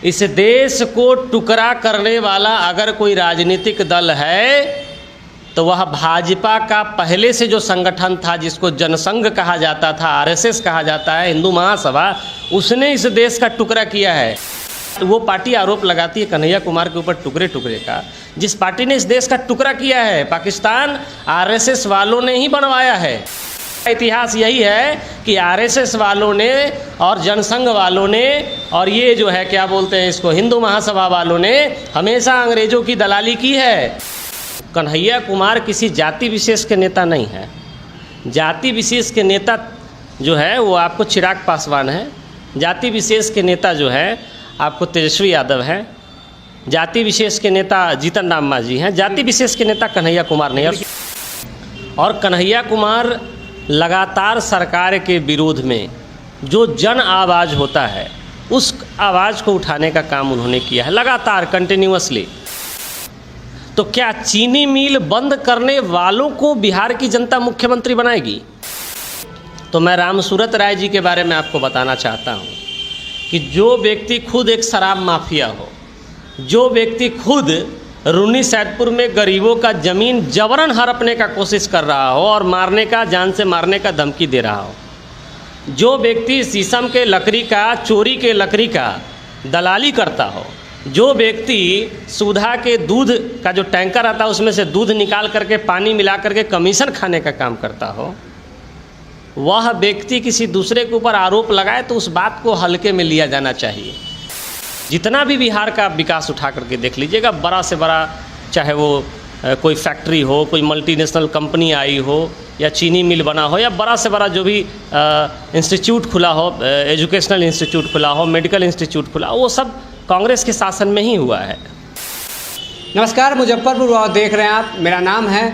इस देश को टुकड़ा करने वाला अगर कोई राजनीतिक दल है तो वह भाजपा का पहले से जो संगठन था, जिसको जनसंघ कहा जाता था, आरएसएस कहा जाता है, हिंदू महासभा, उसने इस देश का टुकड़ा किया है। वो पार्टी आरोप लगाती है कन्हैया कुमार के ऊपर टुकड़े टुकड़े का। जिस पार्टी ने इस देश का टुकड़ा किया है, पाकिस्तान आरएसएस वालों ने ही बनवाया है। इतिहास यही है कि आरएसएस वालों ने और जनसंघ वालों ने और ये जो है क्या बोलते हैं इसको, हिंदू महासभा वालों ने हमेशा अंग्रेजों की दलाली की है। कन्हैया कुमार किसी जाति विशेष के नेता नहीं है। जाति विशेष के नेता जो है वो आपको चिराग पासवान है, जाति विशेष के नेता जो है आपको तेजस्वी यादव है, जाति विशेष के नेता जीतन राम मांझी हैं, जाति विशेष के नेता कन्हैया कुमार नहीं। और कन्हैया कुमार लगातार सरकार के विरोध में जो जन आवाज़ होता है उस आवाज़ को उठाने का काम उन्होंने किया है लगातार, कंटिन्यूअसली। तो क्या चीनी मिल बंद करने वालों को बिहार की जनता मुख्यमंत्री बनाएगी? तो मैं रामसूरत राय जी के बारे में आपको बताना चाहता हूँ कि जो व्यक्ति खुद एक शराब माफिया हो, जो व्यक्ति खुद रूनी सैदपुर में गरीबों का ज़मीन जबरन हड़पने का कोशिश कर रहा हो और मारने का, जान से मारने का धमकी दे रहा हो, जो व्यक्ति शीशम के लकड़ी का, चोरी के लकड़ी का दलाली करता हो, जो व्यक्ति सुधा के दूध का जो टैंकर आता है उसमें से दूध निकाल करके पानी मिला करके कमीशन खाने का काम करता हो, वह व्यक्ति किसी दूसरे के ऊपर आरोप लगाए तो उस बात को हल्के में लिया जाना चाहिए। जितना भी बिहार का विकास उठा करके देख लीजिएगा, बड़ा से बड़ा, चाहे वो कोई फैक्ट्री हो, कोई मल्टीनेशनल कंपनी आई हो, या चीनी मिल बना हो, या बड़ा से बड़ा जो भी इंस्टीट्यूट खुला हो, एजुकेशनल इंस्टीट्यूट खुला हो, मेडिकल इंस्टीट्यूट खुला हो, वो सब कांग्रेस के शासन में ही हुआ है। नमस्कार, मुजफ्फरपुर आप देख रहे हैं आप। मेरा नाम है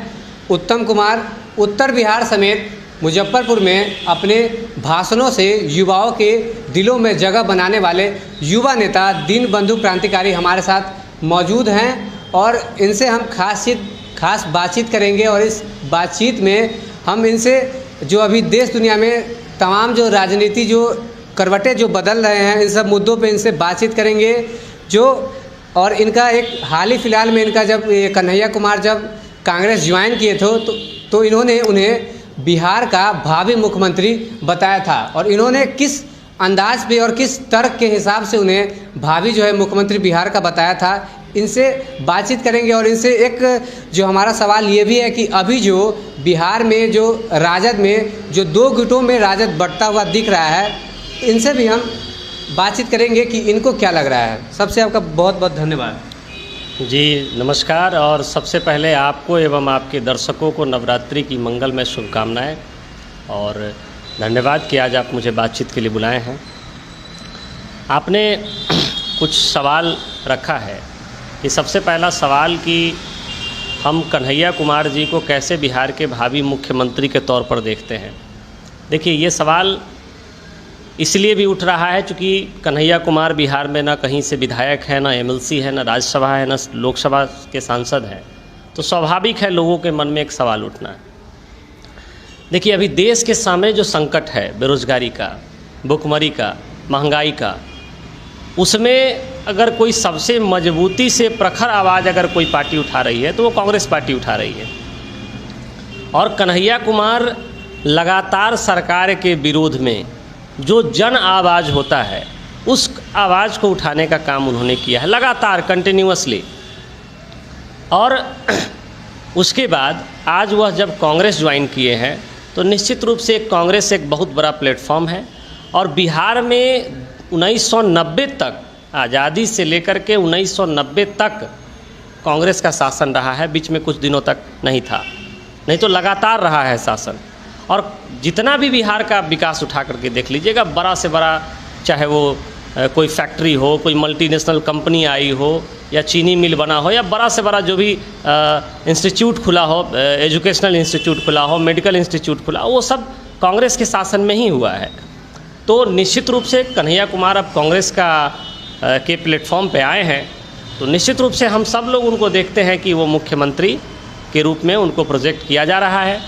उत्तम कुमार। उत्तर बिहार समेत मुजफ्फरपुर में अपने भाषणों से युवाओं के दिलों में जगह बनाने वाले युवा नेता दीनबंधु क्रांतिकारी हमारे साथ मौजूद हैं और इनसे हम खास बातचीत करेंगे। और इस बातचीत में हम इनसे जो अभी देश दुनिया में तमाम जो राजनीति, जो करवटें जो बदल रहे हैं, इन सब मुद्दों पे इनसे बातचीत करेंगे। और इनका एक हाल ही फिलहाल में इनका जब कन्हैया कुमार जब कांग्रेस ज्वाइन किए थे तो इन्होंने उन्हें बिहार का भावी मुख्यमंत्री बताया था। और इन्होंने किस अंदाज पे और किस तर्क के हिसाब से उन्हें भावी जो है मुख्यमंत्री बिहार का बताया था, इनसे बातचीत करेंगे। और इनसे एक जो हमारा सवाल ये भी है कि अभी जो बिहार में जो राजद में जो दो गुटों में राजद बढ़ता हुआ दिख रहा है, इनसे भी हम बातचीत करेंगे कि इनको क्या लग रहा है। सबसे आपका बहुत बहुत धन्यवाद। जी नमस्कार। और सबसे पहले आपको एवं आपके दर्शकों को नवरात्रि की मंगलमय शुभकामनाएं और धन्यवाद कि आज आप मुझे बातचीत के लिए बुलाए हैं। आपने कुछ सवाल रखा है कि सबसे पहला सवाल कि हम कन्हैया कुमार जी को कैसे बिहार के भावी मुख्यमंत्री के तौर पर देखते हैं। देखिए, ये सवाल इसलिए भी उठ रहा है क्योंकि कन्हैया कुमार बिहार में ना कहीं से विधायक है, ना एमएलसी है, ना राज्यसभा है, ना लोकसभा के सांसद हैं। तो स्वाभाविक है लोगों के मन में एक सवाल उठना है। देखिए, अभी देश के सामने जो संकट है बेरोजगारी का, भुखमरी का, महंगाई का, उसमें अगर कोई सबसे मजबूती से प्रखर आवाज़ अगर कोई पार्टी उठा रही है तो वो कांग्रेस पार्टी उठा रही है। और कन्हैया कुमार लगातार सरकार के विरोध में जो जन आवाज़ होता है उस आवाज़ को उठाने का काम उन्होंने किया है लगातार, कंटिन्यूअसली। और उसके बाद आज वह जब कांग्रेस ज्वाइन किए हैं तो निश्चित रूप से कांग्रेस एक बहुत बड़ा प्लेटफॉर्म है। और बिहार में 1990 तक, आज़ादी से लेकर के 1990 तक कांग्रेस का शासन रहा है। बीच में कुछ दिनों तक नहीं था, नहीं तो लगातार रहा है शासन। और जितना भी बिहार का विकास उठा करके देख लीजिएगा, बड़ा से बड़ा, चाहे वो कोई फैक्ट्री हो, कोई मल्टीनेशनल कंपनी आई हो, या चीनी मिल बना हो, या बड़ा से बड़ा जो भी इंस्टीट्यूट खुला हो, एजुकेशनल इंस्टीट्यूट खुला हो, मेडिकल इंस्टीट्यूट खुला हो, वो सब कांग्रेस के शासन में ही हुआ है। तो निश्चित रूप से कन्हैया कुमार अब कांग्रेस के प्लेटफॉर्म पे आए हैं, तो निश्चित रूप से हम सब लोग उनको देखते हैं कि वो मुख्यमंत्री के रूप में उनको प्रोजेक्ट किया जा रहा है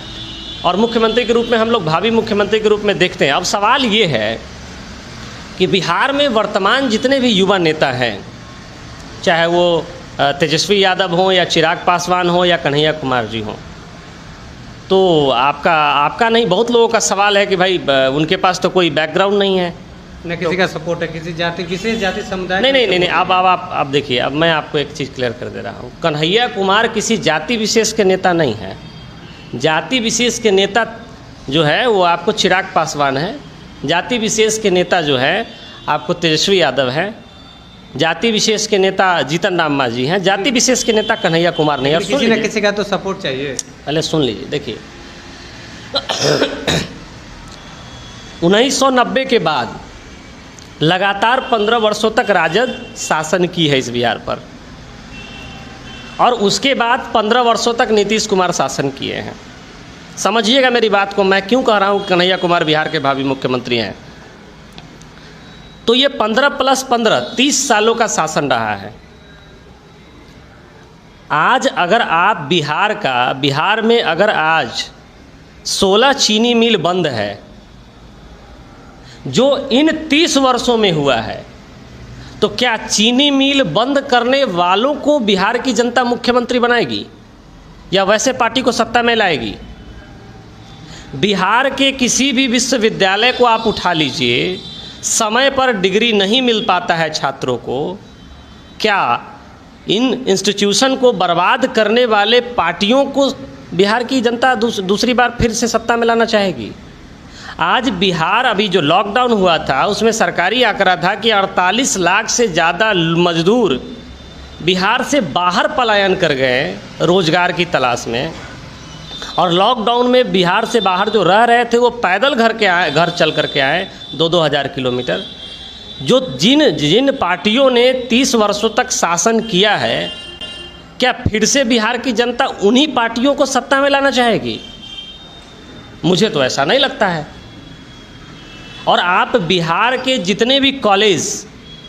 और मुख्यमंत्री के रूप में हम लोग भावी मुख्यमंत्री के रूप में देखते हैं। अब सवाल ये है कि बिहार में वर्तमान जितने भी युवा नेता हैं, चाहे वो तेजस्वी यादव हों या चिराग पासवान हो या कन्हैया कुमार जी हों, तो आपका नहीं, बहुत लोगों का सवाल है कि भाई उनके पास तो कोई बैकग्राउंड नहीं है, न किसी का सपोर्ट है, किसी जाति विशेष जाति समुदाय। नहीं, अब देखिए, अब मैं आपको एक चीज़ क्लियर कर दे रहा हूँ। कन्हैया कुमार किसी जाति विशेष के नेता नहीं है। जाति विशेष के नेता जो है वो आपको चिराग पासवान है, जाति विशेष के नेता जो है आपको तेजस्वी यादव है, जाति विशेष के नेता जीतन राम मांझी हैं, जाति विशेष के नेता कन्हैया कुमार नहीं है। किसी न किसी का तो सपोर्ट चाहिए। पहले सुन लीजिए, देखिए 1990 के बाद लगातार 15 वर्षों तक राजद शासन की है इस बिहार पर, और उसके बाद 15 वर्षों तक नीतीश कुमार शासन किए हैं। समझिएगा मेरी बात को, मैं क्यों कह रहा हूँ कन्हैया कुमार बिहार के भावी मुख्यमंत्री हैं। तो ये 15 + 15 30 सालों का शासन रहा है। आज अगर आप बिहार में अगर आज 16 चीनी मिल बंद है जो इन 30 वर्षों में हुआ है, तो क्या चीनी मिल बंद करने वालों को बिहार की जनता मुख्यमंत्री बनाएगी या वैसे पार्टी को सत्ता में लाएगी? बिहार के किसी भी विश्वविद्यालय को आप उठा लीजिए, समय पर डिग्री नहीं मिल पाता है छात्रों को। क्या इन इंस्टीट्यूशन को बर्बाद करने वाले पार्टियों को बिहार की जनता दूसरी बार फिर से सत्ता में लाना चाहेगी? आज बिहार, अभी जो लॉकडाउन हुआ था उसमें सरकारी आंकड़ा था कि 48 लाख से ज़्यादा मजदूर बिहार से बाहर पलायन कर गए रोजगार की तलाश में, और लॉकडाउन में बिहार से बाहर जो रह रहे थे वो पैदल घर चल करके आए 2-2 हज़ार किलोमीटर। जो जिन पार्टियों ने 30 वर्षों तक शासन किया है, क्या फिर से बिहार की जनता उन्हीं पार्टियों को सत्ता में लाना चाहेगी? मुझे तो ऐसा नहीं लगता है। और आप बिहार के जितने भी कॉलेज,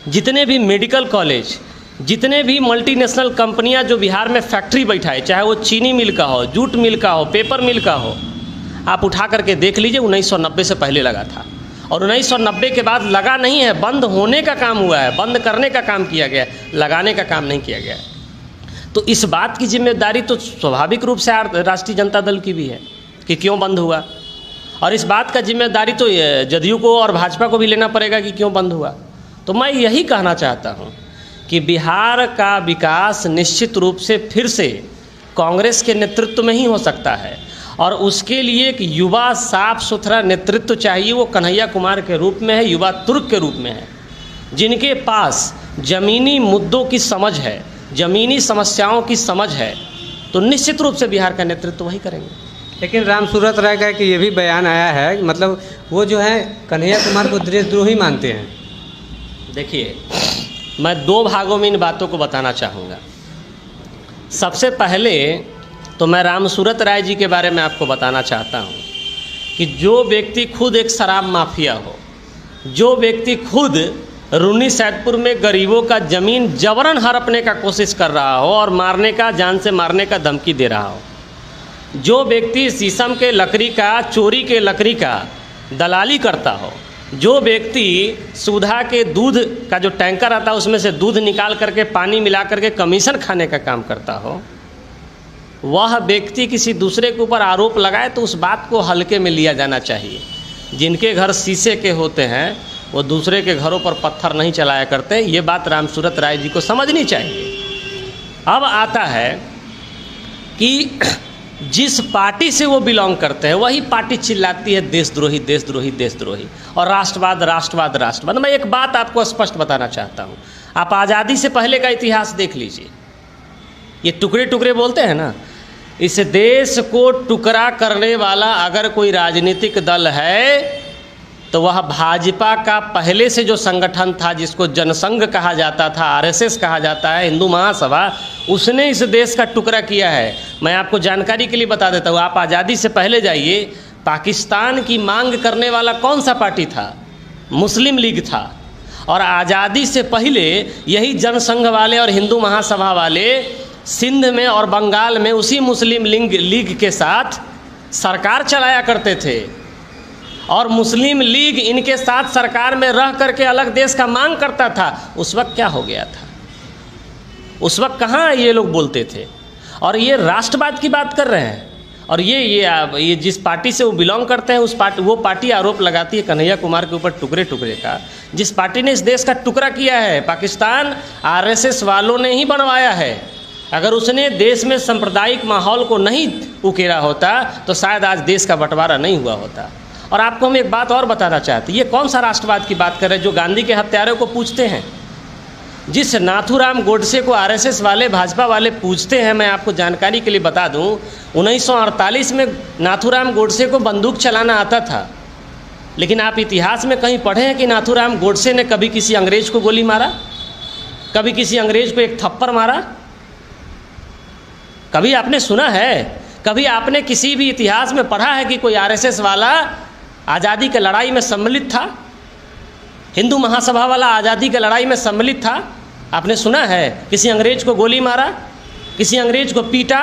जितने भी मेडिकल कॉलेज, जितने भी मल्टीनेशनल कंपनियां जो बिहार में फैक्ट्री बैठाए, चाहे वो चीनी मिल का हो, जूट मिल का हो, पेपर मिल का हो, आप उठा करके देख लीजिए 1990 से पहले लगा था, और 1990 के बाद लगा नहीं है। बंद होने का काम हुआ है, बंद करने का काम किया गया, लगाने का काम नहीं किया गया। तो इस बात की जिम्मेदारी तो स्वाभाविक रूप से राष्ट्रीय जनता दल की भी है कि क्यों बंद हुआ, और इस बात का जिम्मेदारी तो जदयू को और भाजपा को भी लेना पड़ेगा कि क्यों बंद हुआ। तो मैं यही कहना चाहता हूँ कि बिहार का विकास निश्चित रूप से फिर से कांग्रेस के नेतृत्व में ही हो सकता है, और उसके लिए एक युवा साफ सुथरा नेतृत्व चाहिए। वो कन्हैया कुमार के रूप में है, युवा तुर्क के रूप में है, जिनके पास ज़मीनी मुद्दों की समझ है, ज़मीनी समस्याओं की समझ है, तो निश्चित रूप से बिहार का नेतृत्व वही करेंगे। लेकिन रामसूरत राय का कि ये भी बयान आया है, मतलब वो जो है कन्हैया कुमार को देशद्रोही मानते हैं। देखिए, मैं 2 भागों में इन बातों को बताना चाहूँगा। सबसे पहले तो मैं रामसूरत राय जी के बारे में आपको बताना चाहता हूँ कि जो व्यक्ति खुद एक शराब माफिया हो, जो व्यक्ति खुद रूनी सैदपुर में गरीबों का ज़मीन जबरन हड़पने का कोशिश कर रहा हो और मारने का, जान से मारने का धमकी दे रहा हो, जो व्यक्ति शीशम के लकड़ी का, चोरी के लकड़ी का दलाली करता हो, जो व्यक्ति सुधा के दूध का जो टैंकर आता है उसमें से दूध निकाल करके पानी मिला करके कमीशन खाने का काम करता हो, वह व्यक्ति किसी दूसरे के ऊपर आरोप लगाए तो उस बात को हल्के में लिया जाना चाहिए। जिनके घर शीशे के होते हैं वो दूसरे के घरों पर पत्थर नहीं चलाया करते। ये बात रामसूरत राय जी को समझनी चाहिए। अब आता है कि जिस पार्टी से वो बिलोंग करते हैं वही पार्टी चिल्लाती है देशद्रोही, देशद्रोही, देशद्रोही, और राष्ट्रवाद, राष्ट्रवाद, राष्ट्रवाद। मैं एक बात आपको स्पष्ट बताना चाहता हूँ, आप आज़ादी से पहले का इतिहास देख लीजिए। ये टुकड़े टुकड़े बोलते हैं ना, इस देश को टुकड़ा करने वाला अगर कोई राजनीतिक दल है तो वह भाजपा का पहले से जो संगठन था, जिसको जनसंघ कहा जाता था, आरएसएस कहा जाता है, हिंदू महासभा, उसने इस देश का टुकड़ा किया है। मैं आपको जानकारी के लिए बता देता हूँ, आप आज़ादी से पहले जाइए, पाकिस्तान की मांग करने वाला कौन सा पार्टी था? मुस्लिम लीग था। और आज़ादी से पहले यही जनसंघ वाले और हिंदू महासभा वाले सिंध में और बंगाल में उसी मुस्लिम लीग के साथ सरकार चलाया करते थे। और मुस्लिम लीग इनके साथ सरकार में रह करके अलग देश का मांग करता था, उस वक्त क्या हो गया था? उस वक्त कहाँ ये लोग बोलते थे? और ये राष्ट्रवाद की बात कर रहे हैं। और ये जिस पार्टी से वो बिलोंग करते हैं वो पार्टी आरोप लगाती है कन्हैया कुमार के ऊपर टुकड़े टुकड़े का। जिस पार्टी ने इस देश का टुकड़ा किया है, पाकिस्तान आरएसएस वालों ने ही बनवाया है। अगर उसने देश में सांप्रदायिक माहौल को नहीं उकेरा होता तो शायद आज देश का बंटवारा नहीं हुआ होता। और आपको हम एक बात और बताना चाहते हैं, ये कौन सा राष्ट्रवाद की बात कर रहे हैं जो गांधी के हत्यारों को पूछते हैं? जिस नाथूराम गोडसे को आरएसएस वाले भाजपा वाले पूछते हैं, मैं आपको जानकारी के लिए बता दूं, 1948 में नाथूराम गोडसे को बंदूक चलाना आता था। लेकिन आप इतिहास में कहीं पढ़े हैं कि नाथूराम गोडसे ने कभी किसी अंग्रेज को गोली मारा? कभी किसी अंग्रेज को एक थप्पड़ मारा? कभी आपने सुना है? कभी आपने किसी भी इतिहास में पढ़ा है कि कोई आरएसएस वाला आज़ादी की लड़ाई में सम्मिलित था? हिंदू महासभा वाला आज़ादी की लड़ाई में सम्मिलित था? आपने सुना है किसी अंग्रेज को गोली मारा, किसी अंग्रेज को पीटा?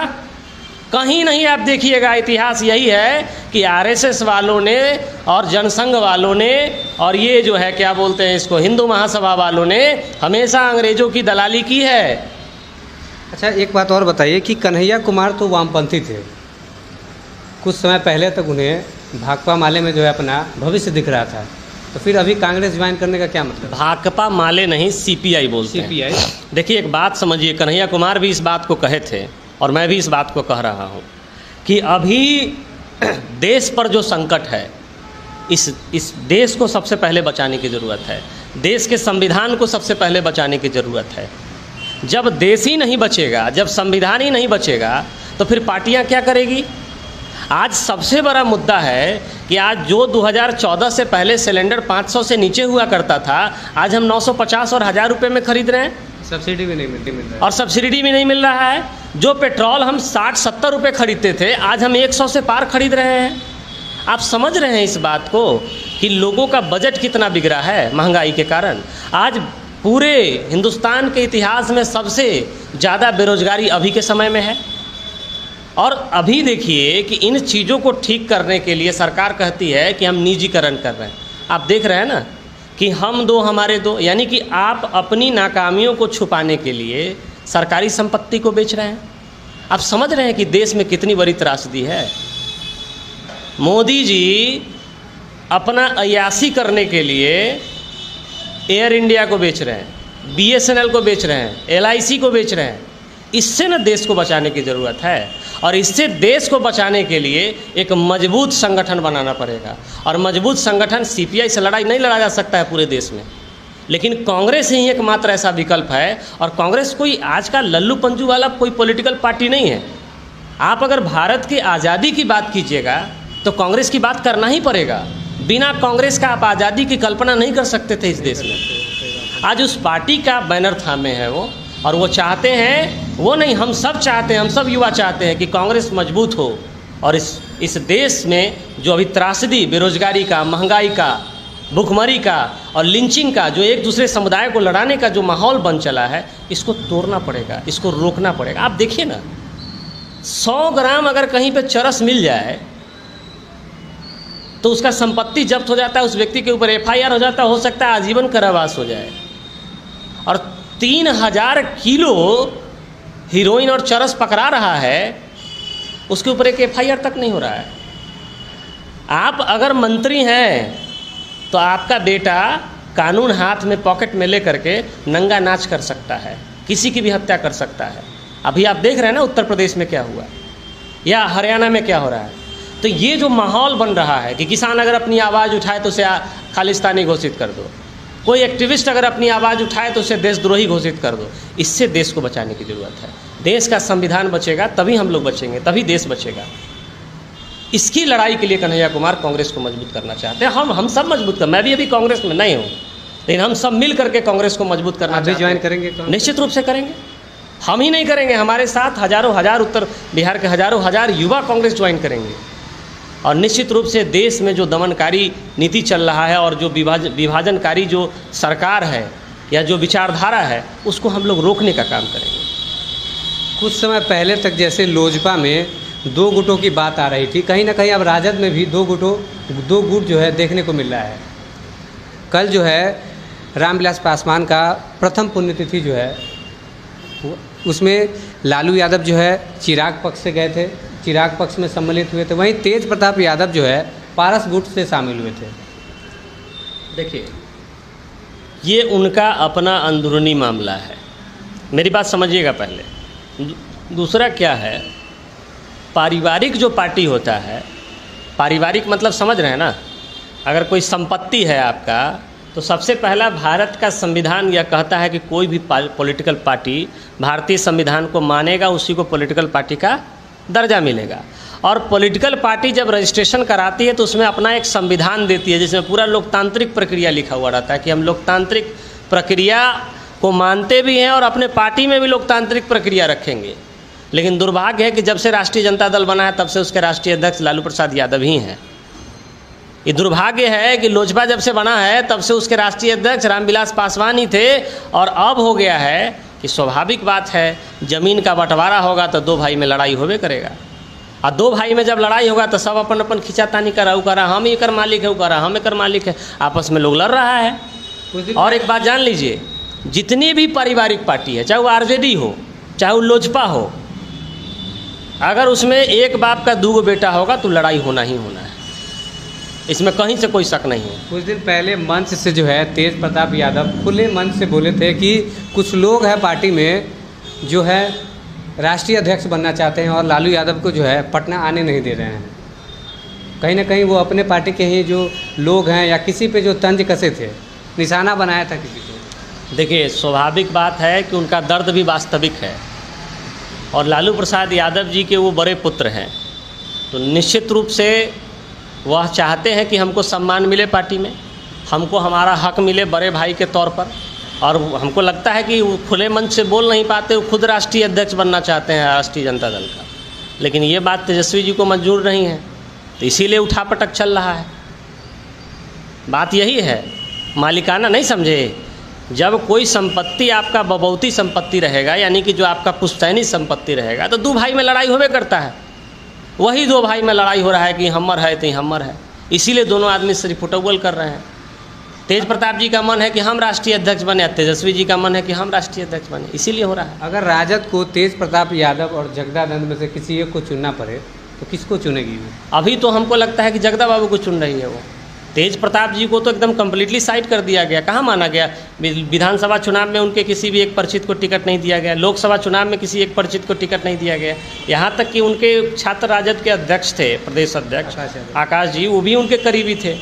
कहीं नहीं। आप देखिएगा, इतिहास यही है कि आरएसएस वालों ने और जनसंघ वालों ने और ये जो है क्या बोलते हैं इसको, हिंदू महासभा वालों ने हमेशा अंग्रेज़ों की दलाली की है। अच्छा, एक बात और बताइए कि कन्हैया कुमार तो वामपंथी थे, कुछ समय पहले तक उन्हें भाकपा माले में जो है अपना भविष्य दिख रहा था, तो फिर अभी कांग्रेस ज्वाइन करने का क्या मतलब? भाकपा माले नहीं, सीपीआई बोलते हैं। सीपीआई। देखिए एक बात समझिए, कन्हैया कुमार भी इस बात को कहे थे और मैं भी इस बात को कह रहा हूँ कि अभी देश पर जो संकट है, इस देश को सबसे पहले बचाने की ज़रूरत है। देश के संविधान को सबसे पहले बचाने की ज़रूरत है। जब देश ही नहीं बचेगा, जब संविधान ही नहीं बचेगा, तो फिर पार्टियां क्या करेगी? आज सबसे बड़ा मुद्दा है कि आज जो 2014 से पहले सिलेंडर 500 से नीचे हुआ करता था, आज हम 950 और 1000 रुपये में खरीद रहे हैं। सब्सिडी भी नहीं मिल रहा है। और सब्सिडी भी नहीं मिल रहा है। जो पेट्रोल हम 60-70 रुपये खरीदते थे, आज हम 100 से पार खरीद रहे हैं। आप समझ रहे हैं इस बात को कि लोगों का बजट कितना बिगड़ा है महंगाई के कारण? आज पूरे हिंदुस्तान के इतिहास में सबसे ज़्यादा बेरोजगारी अभी के समय में है। और अभी देखिए कि इन चीज़ों को ठीक करने के लिए सरकार कहती है कि हम निजीकरण कर रहे हैं। आप देख रहे हैं ना कि हम दो हमारे दो, यानी कि आप अपनी नाकामियों को छुपाने के लिए सरकारी संपत्ति को बेच रहे हैं। आप समझ रहे हैं कि देश में कितनी बड़ी त्रासदी है। मोदी जी अपना अय्याशी करने के लिए एयर इंडिया को बेच रहे हैं, बीएसएनएल को बेच रहे हैं, एलआईसी को बेच रहे हैं। इससे न देश को बचाने की ज़रूरत है। और इससे देश को बचाने के लिए एक मजबूत संगठन बनाना पड़ेगा। और मजबूत संगठन, सीपीआई से लड़ाई नहीं लड़ा जा सकता है पूरे देश में, लेकिन कांग्रेस ही एकमात्र ऐसा विकल्प है। और कांग्रेस कोई आज का लल्लू पंजू वाला कोई पॉलिटिकल पार्टी नहीं है। आप अगर भारत की आज़ादी की बात कीजिएगा तो कांग्रेस की बात करना ही पड़ेगा। बिना कांग्रेस का आप आज़ादी की कल्पना नहीं कर सकते थे इस देश में। आज उस पार्टी का बैनर थामे है वो, और वो चाहते हैं, वो नहीं, हम सब चाहते हैं, हम सब युवा चाहते हैं कि कांग्रेस मजबूत हो और इस देश में जो अभी त्रासदी, बेरोजगारी का, महंगाई का, भुखमरी का और लिंचिंग का, जो एक दूसरे समुदाय को लड़ाने का जो माहौल बन चला है, इसको तोड़ना पड़ेगा, इसको रोकना पड़ेगा। आप देखिए ना, 100 ग्राम अगर कहीं पे चरस मिल जाए तो उसका संपत्ति जब्त हो जाता है, उस व्यक्ति के ऊपर एफआईआर हो जाता है, हो सकता है आजीवन कारावास हो जाए। और 3000 किलो हीरोइन और चरस पकड़ा रहा है, उसके ऊपर एक एफआईआर तक नहीं हो रहा है। आप अगर मंत्री हैं तो आपका बेटा कानून हाथ में पॉकेट में ले करके नंगा नाच कर सकता है, किसी की भी हत्या कर सकता है। अभी आप देख रहे हैं ना उत्तर प्रदेश में क्या हुआ या हरियाणा में क्या हो रहा है। तो ये जो माहौल बन रहा है कि किसान अगर अपनी आवाज़ उठाए तो उसे खालिस्तानी घोषित कर दो, कोई एक्टिविस्ट अगर अपनी आवाज़ उठाए तो उसे देशद्रोही घोषित कर दो, इससे देश को बचाने की ज़रूरत है। देश का संविधान बचेगा तभी हम लोग बचेंगे, तभी देश बचेगा। इसकी लड़ाई के लिए कन्हैया कुमार कांग्रेस को मजबूत करना चाहते हैं। हम सब मजबूत कर, मैं भी अभी कांग्रेस में नहीं हूँ, लेकिन हम सब मिल करके कांग्रेस को मजबूत करना चाहते हैं। ज्वाइन करेंगे? निश्चित रूप से करेंगे। हम ही नहीं करेंगे, हमारे साथ हजारों हजार उत्तर बिहार के हजारों हजार युवा कांग्रेस ज्वाइन करेंगे। और निश्चित रूप से देश में जो दमनकारी नीति चल रहा है और जो विभाजनकारी जो सरकार है या जो विचारधारा है, उसको हम लोग रोकने का काम करेंगे। कुछ समय पहले तक जैसे लोजपा में दो गुटों की बात आ रही थी। कहीं ना कहीं अब राजद में भी दो गुट जो है देखने को मिल रहा है। कल जो है रामविलास पासवान का प्रथम पुण्यतिथि जो है उसमें लालू यादव जो है चिराग पक्ष से गए थे, चिराग पक्ष में सम्मिलित हुए थे। वहीं तेज प्रताप यादव जो है पारस गुट से शामिल हुए थे। देखिए, ये उनका अपना अंदरूनी मामला है, मेरी बात समझिएगा पहले। दूसरा क्या है, पारिवारिक जो पार्टी होता है, पारिवारिक मतलब समझ रहे हैं ना, अगर कोई संपत्ति है आपका तो सबसे पहला भारत का संविधान यह कहता है कि कोई भी पॉलिटिकल पार्टी भारतीय संविधान को मानेगा, उसी को पॉलिटिकल पार्टी का दर्जा मिलेगा। और पॉलिटिकल पार्टी जब रजिस्ट्रेशन कराती है तो उसमें अपना एक संविधान देती है जिसमें पूरा लोकतांत्रिक प्रक्रिया लिखा हुआ रहता है कि हम लोकतांत्रिक प्रक्रिया को मानते भी हैं और अपने पार्टी में भी लोकतांत्रिक प्रक्रिया रखेंगे। लेकिन दुर्भाग्य है कि जब से राष्ट्रीय जनता दल बना है तब से उसके राष्ट्रीय अध्यक्ष लालू प्रसाद यादव ही हैं। ये दुर्भाग्य है कि लोजपा जब से बना है तब से उसके राष्ट्रीय अध्यक्ष रामविलास पासवान ही थे, और अब हो गया है कि स्वाभाविक बात है जमीन का बंटवारा होगा तो दो भाई में लड़ाई होबे करेगा, और दो भाई में जब लड़ाई होगा तो सब अपन अपन खिंचातानी करा, वो करा हम एकर मालिक है, वो करा हम एकर मालिक है, आपस में लोग लड़ रहा है। और एक बात जान लीजिए, जितनी भी पारिवारिक पार्टी है, चाहे वो आरजेडी हो चाहे वो लोजपा हो, अगर उसमें एक बाप का दो बेटा होगा तो लड़ाई होना ही होना है, इसमें कहीं से कोई शक नहीं है। कुछ दिन पहले मंच से जो है तेज प्रताप यादव खुले मंच से बोले थे कि कुछ लोग हैं पार्टी में जो है राष्ट्रीय अध्यक्ष बनना चाहते हैं और लालू यादव को जो है पटना आने नहीं दे रहे हैं। कहीं ना कहीं वो अपने पार्टी के ही जो लोग हैं या किसी पे जो तंज कसे थे, निशाना बनाया था किसी को। देखिए, स्वाभाविक बात है कि उनका दर्द भी वास्तविक है, और लालू प्रसाद यादव जी के वो बड़े पुत्र हैं, तो निश्चित रूप से वह चाहते हैं कि हमको सम्मान मिले पार्टी में, हमको हमारा हक मिले बड़े भाई के तौर पर। और हमको लगता है कि वो खुले मंच से बोल नहीं पाते, वो खुद राष्ट्रीय अध्यक्ष बनना चाहते हैं राष्ट्रीय जनता दल का, लेकिन ये बात तेजस्वी जी को मंजूर नहीं है, तो इसीलिए उठापटक चल रहा है। बात यही है, मालिकाना नहीं समझे। जब कोई संपत्ति आपका बबौती संपत्ति रहेगा, यानी कि जो आपका पुश्तैनी संपत्ति रहेगा, तो दो भाई में लड़ाई होबे करता है। वही दो भाई में लड़ाई हो रहा है कि हमर है तो हमर है, इसीलिए दोनों आदमी सिरफुटौल कर रहे हैं। तेज प्रताप जी का मन है कि हम राष्ट्रीय अध्यक्ष बने, तेजस्वी जी का मन है कि हम राष्ट्रीय अध्यक्ष बने, इसीलिए हो रहा है। अगर राजद को तेज प्रताप यादव और जगदानंद में से किसी एक को चुनना पड़े तो किसको चुनेगी वो? अभी तो हमको लगता है कि जगदा बाबू को चुन रही है वो। तेज प्रताप जी को तो एकदम कम्प्लीटली साइड कर दिया गया, कहाँ माना गया। विधानसभा चुनाव में उनके किसी भी एक परिचित को टिकट नहीं दिया गया, लोकसभा चुनाव में किसी एक परिचित को टिकट नहीं दिया गया, यहाँ तक कि उनके छात्र राजद के अध्यक्ष थे, प्रदेश अध्यक्ष आकाश जी, वो भी उनके करीबी थे,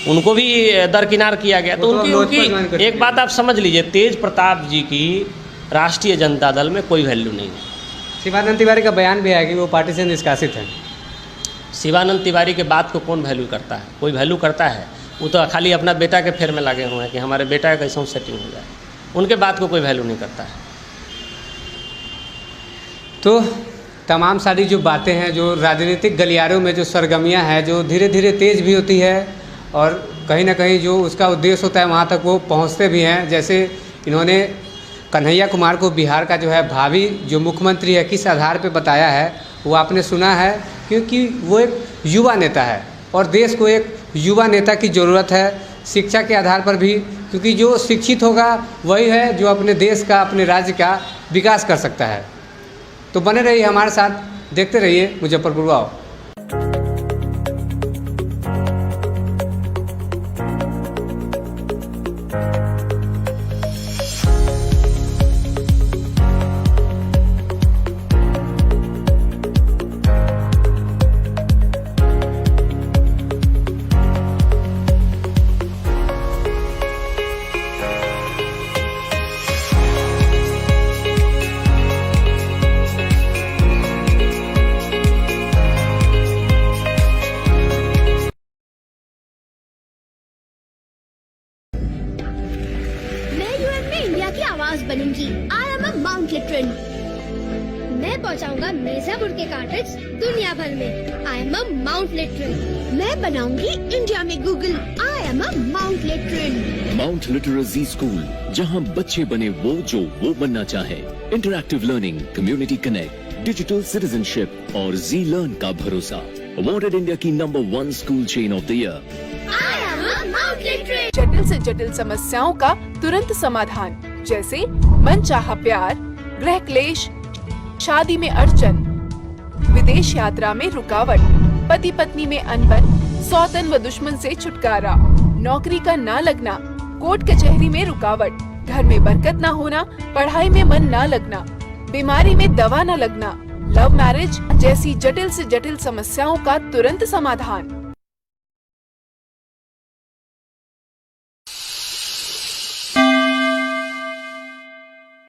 उनको भी दरकिनार किया गया। तो उनकी एक बात आप समझ लीजिए, तेज प्रताप जी की राष्ट्रीय जनता दल में कोई वैल्यू नहीं है। शिवानंद तिवारी का बयान भी है कि वो पार्टी से निष्कासित हैं। शिवानंद तिवारी के बात को कौन वैल्यू करता है? कोई वैल्यू करता है? वो तो खाली अपना बेटा के फेर में लगे हुए हैं कि हमारे बेटा का कैसे सेटिंग हो जाए, उनके बात को कोई वैल्यू नहीं करता है। तो तमाम सारी जो बातें हैं, जो राजनीतिक गलियारों में जो सरगर्मियां हैं, जो धीरे धीरे तेज़ भी होती है और कहीं ना कहीं जो उसका उद्देश्य होता है वहाँ तक वो पहुँचते भी हैं। जैसे इन्होंने कन्हैया कुमार को बिहार का जो है भावी जो मुख्यमंत्री है किस आधार पे बताया है वो आपने सुना है, क्योंकि वो एक युवा नेता है और देश को एक युवा नेता की ज़रूरत है, शिक्षा के आधार पर भी, क्योंकि जो शिक्षित होगा वही है जो अपने देश का, अपने राज्य का विकास कर सकता है। तो बने रहिए हमारे साथ, देखते रहिए मुजफ्फरपुर वाव। बनूंगी। I am a Mount Litera. मैं पहुंचाऊंगा मिर्जापुर के कार्टेज दुनिया भर में। I am a Mount Litera. मैं बनाऊंगी इंडिया में Google. I am a Mount Litera. Mount Litera Zee school, जहां बच्चे बने वो जो वो बनना चाहे। Interactive learning, community connect, digital citizenship और जी लर्न का भरोसा। अवॉर्डेड इंडिया की number 1 school chain of the year. I am a Mount Literate. जटिल से जटिल समस्याओं का तुरंत समाधान, जैसे मनचाहा प्यार, गृह क्लेश, शादी में अड़चन, विदेश यात्रा में रुकावट, पति पत्नी में अनबन, सौतन व दुश्मन से छुटकारा, नौकरी का ना लगना, कोर्ट कचहरी में रुकावट, घर में बरकत ना होना, पढ़ाई में मन ना लगना, बीमारी में दवा न लगना, लव मैरिज जैसी जटिल से जटिल समस्याओं का तुरंत समाधान।